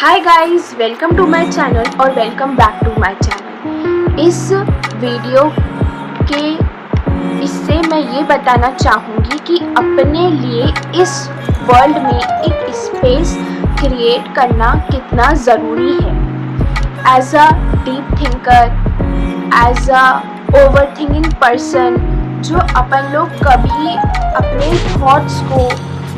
Hi guys, welcome to my channel और welcome back to my channel. इस video के इससे मैं ये बताना चाहूँगी कि अपने लिए इस वर्ल्ड में एक स्पेस क्रिएट करना कितना ज़रूरी है। As a deep thinker, as a overthinking person, जो अपन लोग कभी अपने थॉट्स को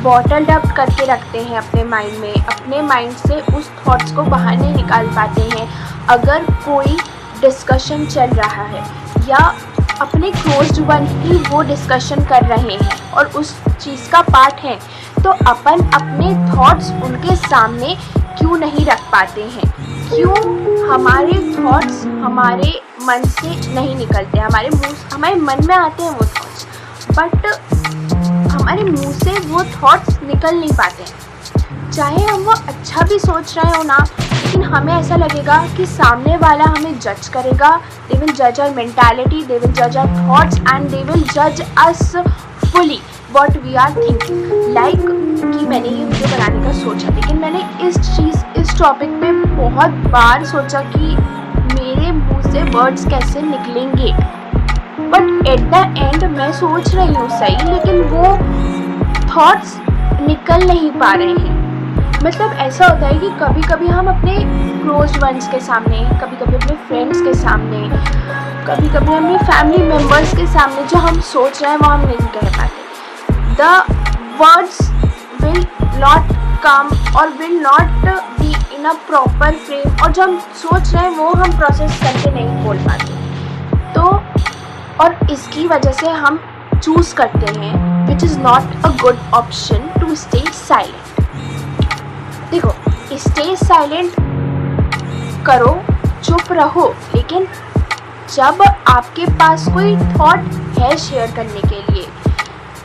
बॉटल्ड अप करके रखते हैं अपने माइंड में, अपने माइंड से उस थॉट्स को बाहर नहीं निकाल पाते हैं। अगर कोई डिस्कशन चल रहा है या अपने क्लोज्ड वन ही वो डिस्कशन कर रहे हैं और उस चीज़ का पार्ट है, तो अपन अपने थॉट्स उनके सामने क्यों नहीं रख पाते हैं? क्यों हमारे थॉट्स हमारे मन से नहीं निकलते? हमारे मन में आते हैं वो थॉट्स, बट हमारे मुंह से वो थॉट्स निकल नहीं पाते हैं। चाहे हम वो अच्छा भी सोच रहे हो ना, लेकिन हमें ऐसा लगेगा कि सामने वाला हमें जज करेगा। दे विल जज आवर मेंटालिटी, दे विल जज our thoughts and they will जज अस fully what we are thinking. Like कि मैंने ये वीडियो बनाने का सोचा, लेकिन मैंने इस टॉपिक पे बहुत बार सोचा कि मेरे मुंह से वर्ड्स कैसे निकलेंगे, बट एट द एंड मैं सोच रही हूँ सही, लेकिन वो थॉट्स निकल नहीं पा रहे हैं। मतलब ऐसा होता है कि कभी कभी हम अपने क्लोज वंस के सामने, कभी कभी अपने फ्रेंड्स के सामने, कभी कभी अपनी फैमिली मेम्बर्स के सामने जो हम सोच रहे हैं वो हम नहीं कह पाते। The words will not come और will not be in a proper frame, और जो हम सोच रहे हैं वो हम प्रोसेस करके नहीं बोल पाते। तो और इसकी वजह से हम चूज़ करते हैं which is not a good option to stay silent. देखो, स्टे साइलेंट करो, चुप रहो, लेकिन जब आपके पास कोई थॉट है शेयर करने के लिए,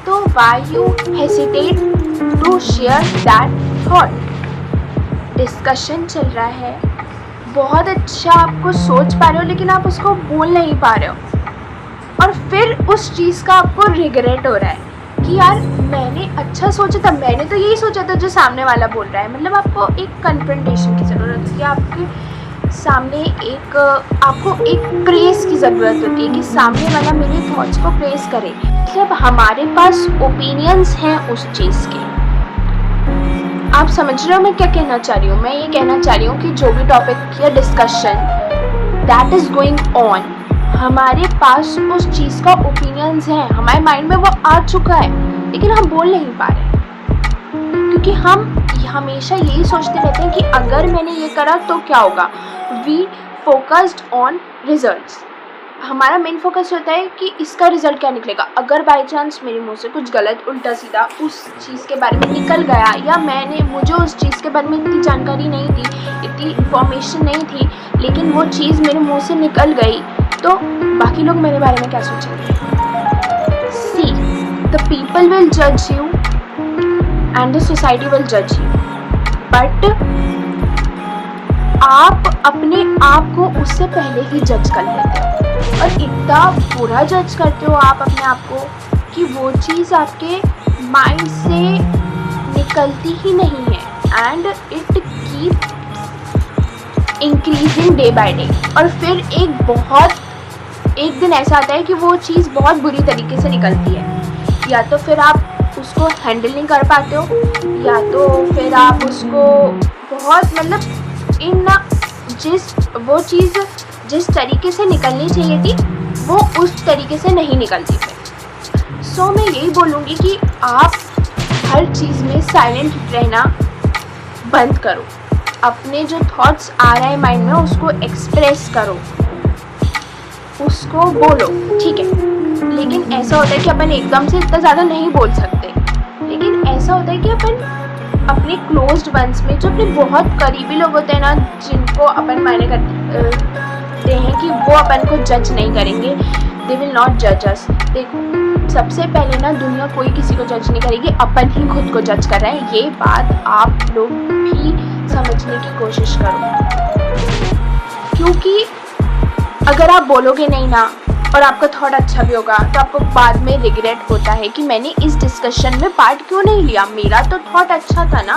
तो why you hesitate to share that thought? Discussion चल रहा है, बहुत अच्छा आपको सोच पा रहे हो, लेकिन आप उसको बोल नहीं पा रहे हो, और फिर उस चीज़ का आपको रिग्रेट हो रहा है कि यार मैंने अच्छा सोचा था, मैंने तो यही सोचा था जो सामने वाला बोल रहा है। मतलब आपको एक कन्फ्रंटेशन की ज़रूरत होती है, आपके सामने आपको एक प्रेस की ज़रूरत होती है कि सामने वाला मेरे थॉट्स को प्रेस करे। मतलब हमारे पास ओपिनियंस हैं उस चीज़ के। आप समझ रहे हो मैं क्या कहना चाह रही हूँ? मैं ये कहना चाह रही हूँ कि जो भी टॉपिक या discussion that is going on, हमारे पास उस चीज़ का ओपिनियंस है, हमारे माइंड में वो आ चुका है, लेकिन हम बोल नहीं पा रहे, क्योंकि हम हमेशा यही सोचते रहते हैं कि अगर मैंने ये करा तो क्या होगा। We focused on results. हमारा मेन फोकस होता है कि इसका रिजल्ट क्या निकलेगा। अगर बाई चांस मेरे मुंह से कुछ गलत उल्टा सीधा उस चीज़ के बारे में निकल गया, या मुझे उस चीज़ के बारे में इतनी जानकारी नहीं थी, इतनी इन्फॉर्मेशन नहीं थी, लेकिन वो चीज़ मेरे मुंह से निकल गई, तो बाकी लोग मेरे बारे में क्या सोचेंगे? सी, द पीपल विल जज you and the society will जज यू, बट आप अपने आप को उससे पहले ही जज कर लेते हो, और इतना बुरा जज करते हो आप अपने आप को कि वो चीज़ आपके माइंड से निकलती ही नहीं है, and it keep increasing day by day. और फिर एक दिन ऐसा आता है कि वो चीज़ बहुत बुरी तरीके से निकलती है। या तो फिर आप उसको हैंडल नहीं कर पाते हो, या तो फिर आप उसको बहुत वो चीज़ जिस तरीके से निकलनी चाहिए थी वो उस तरीके से नहीं निकलती फिर। सो मैं यही बोलूँगी कि आप हर चीज़ में साइलेंट रहना बंद करो। अपने जो थॉट्स आ रहे हैं माइंड में, उसको एक्सप्रेस करो, उसको बोलो, ठीक है। लेकिन ऐसा होता है कि अपन एकदम से इतना ज़्यादा नहीं बोल सकते, लेकिन ऐसा होता है कि अपन अपने क्लोज्ड वंस में, जो अपने बहुत करीबी लोग होते हैं ना, जिनको अपन मायने करते हैं कि वो अपन को जज नहीं करेंगे, दे विल नॉट जज अस। देखो, सबसे पहले ना दुनिया कोई किसी को जज नहीं करेगी, अपन ही खुद को जज कर रहे हैं। ये बात आप लोग भी समझने की कोशिश करो, क्योंकि अगर आप बोलोगे नहीं ना और आपका थॉट अच्छा भी होगा, तो आपको बाद में रिग्रेट होता है कि मैंने इस डिस्कशन में पार्ट क्यों नहीं लिया, मेरा तो थॉट अच्छा था ना,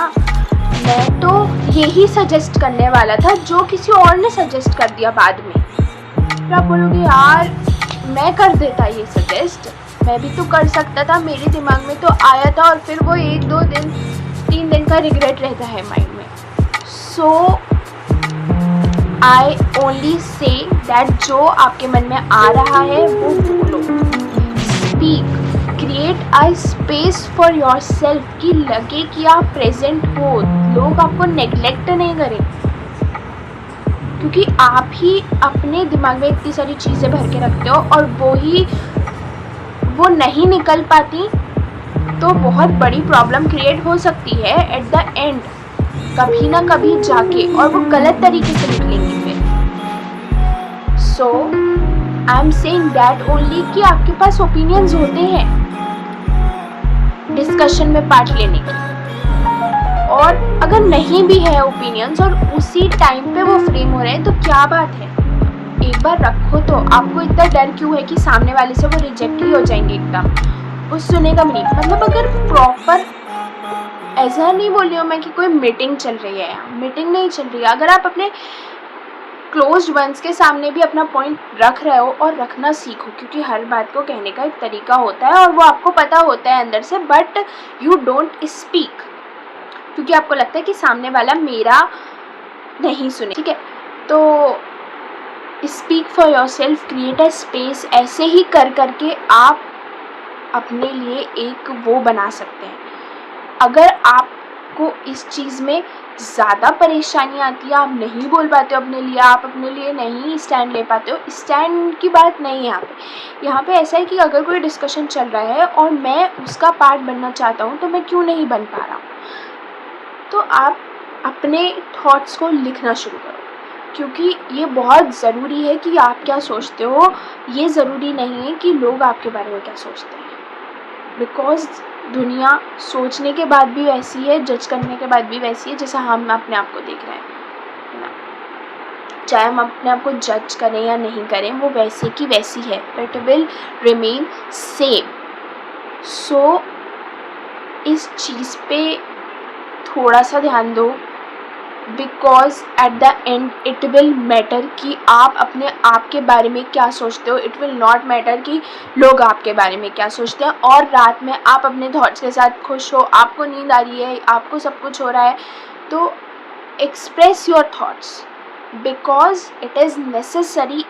मैं तो यही सजेस्ट करने वाला था जो किसी और ने सजेस्ट कर दिया बाद में। फिर आप बोलोगे यार मैं कर देता ये सजेस्ट, मैं भी तो कर सकता था, मेरे दिमाग में तो आया था, और फिर वो 1-2 दिन 3 दिन का रिग्रेट रहता है माइंड में। सो आई ओनली से दैट जो आपके मन में आ रहा है वो बोलो, speak, create a space for your self, कि लगे कि आप प्रेजेंट हो, लोग आपको नेग्लेक्ट नहीं करें, क्योंकि आप ही अपने दिमाग में इतनी सारी चीज़ें भर के रखते हो और वो नहीं निकल पाती, तो बहुत बड़ी प्रॉब्लम क्रिएट हो सकती है एट द एंड, कभी ना कभी जाके, और वो गलत तरीके से निकलेंगी फिर। So I am saying that only कि आपके पास ओपिनियंस होते हैं डिस्कशन में पार्ट लेने की, और अगर नहीं भी है ओपिनियंस और उसी टाइम पे वो फ्रेम हो रहे हैं तो क्या बात है, एक बार रखो। तो आपको इतना डर क्यों है कि सामने वाले से वो रिजेक्ट ही हो जाएंगे एकदम, वो सुनेगा भी नहीं। मतलब अगर प्रॉपर, ऐसा नहीं बोल रही हूँ मैं कि कोई मीटिंग चल रही है, मीटिंग नहीं चल रही है, अगर आप अपने क्लोज्ड वंस के सामने भी अपना पॉइंट रख रहे हो, और रखना सीखो, क्योंकि हर बात को कहने का एक तरीका होता है और वो आपको पता होता है अंदर से, बट यू डोंट स्पीक, क्योंकि आपको लगता है कि सामने वाला मेरा नहीं सुने, ठीक है। तो speak for your self, create a space, ऐसे ही कर करके आप अपने लिए एक वो बना सकते हैं। अगर आपको इस चीज़ में ज़्यादा परेशानी आती है, आप नहीं बोल पाते हो अपने लिए, आप अपने लिए नहीं स्टैंड ले पाते हो, स्टैंड की बात नहीं है यहाँ पे ऐसा है कि अगर कोई डिस्कशन चल रहा है और मैं उसका पार्ट बनना चाहता हूँ, तो मैं क्यों नहीं बन पा रहा हूँ। तो आप अपने थॉट्स को लिखना शुरू करो, क्योंकि ये बहुत ज़रूरी है कि आप क्या सोचते हो, ये ज़रूरी नहीं है कि लोग आपके बारे में क्या सोचते हैं, बिकॉज दुनिया सोचने के बाद भी वैसी है, जज करने के बाद भी वैसी है जैसा हम अपने आप को देख रहे हैं, है ना। चाहे हम अपने आप को जज करें या नहीं करें, वो वैसे की वैसी है, इट विल रिमेन सेम। सो इस चीज़ पे थोड़ा सा ध्यान दो, because at the end it will matter कि आप अपने आप के बारे में क्या सोचते हो, इट विल नॉट मैटर कि लोग आपके बारे में क्या सोचते हैं। और रात में आप अपने थॉट्स के साथ खुश हो, आपको नींद आ रही है, आपको सब कुछ हो रहा है, तो express your thoughts, because it is necessary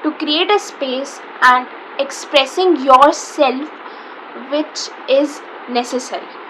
to create a space and expressing yourself which is necessary.